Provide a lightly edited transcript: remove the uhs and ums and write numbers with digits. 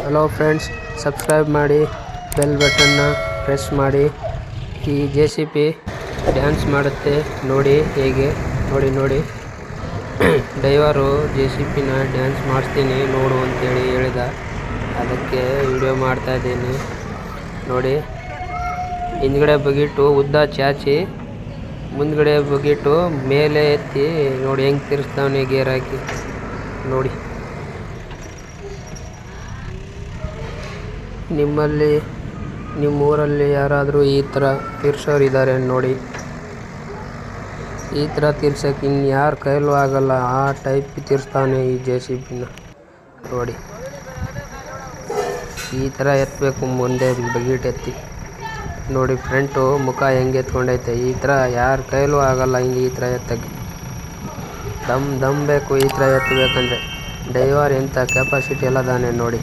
Hello friends, subscribe ಮಾಡಿ, bell ಬಟನ್ನ press ಮಾಡಿ. ಈ JCB ಡ್ಯಾನ್ಸ್ ಮಾಡುತ್ತೆ ನೋಡಿ, ಹೇಗೆ ನೋಡಿ. ಡ್ರೈವರು JCBನ ಡ್ಯಾನ್ಸ್ ಮಾಡಿಸ್ತೀನಿ ನೋಡು ಅಂತೇಳಿ ಹೇಳಿದ, ಅದಕ್ಕೆ ವಿಡಿಯೋ ಮಾಡ್ತಾ ಇದ್ದೀನಿ ನೋಡಿ. ಹಿಂದ್ಗಡೆ ಬಗಿಟು ಉದ್ದ ಚಾಚಿ ಮುಂದ್ಗಡೆ ಬಗಿಟು ಮೇಲೆ ಎತ್ತಿ ನೋಡಿ, ಹೆಂಗೆ ತಿರ್ಸ್ತಾವನೆ ಗೇರ್ ಹಾಕಿ ನೋಡಿ. ನಿಮ್ಮೂರಲ್ಲಿ ಯಾರಾದರೂ ಈ ಥರ ತಿರ್ಸೋರು ಇದ್ದಾರೆ ನೋಡಿ. ಈ ಥರ ತಿರ್ಸೋಕೆ ಇನ್ಯಾರ ಕೈಲೂ ಆಗಲ್ಲ, ಆ ಟೈಪ್ ತಿರ್ಸ್ತಾವನೆ ಈ JCBನ ನೋಡಿ. ಈ ಥರ ಎತ್ತಬೇಕು, ಮುಂದೆ ಬಗೀಟ್ ಎತ್ತಿ ನೋಡಿ. ಫ್ರಂಟು ಮುಖ ಹೆಂಗೆ ಎತ್ಕೊಂಡೈತೆ, ಈ ಥರ ಯಾರ ಕೈಲೂ ಆಗಲ್ಲ ಹಿಂಗೆ ಈ ಥರ ಎತ್ತಕ್ಕೆ. ದಮ್ ಬೇಕು ಈ ಥರ ಎತ್ತಬೇಕಂದ್ರೆ. ಡ್ರೈವರ್ ಎಂಥ ಕೆಪಾಸಿಟಿ ಎಲ್ಲ ದಾನೆ ನೋಡಿ.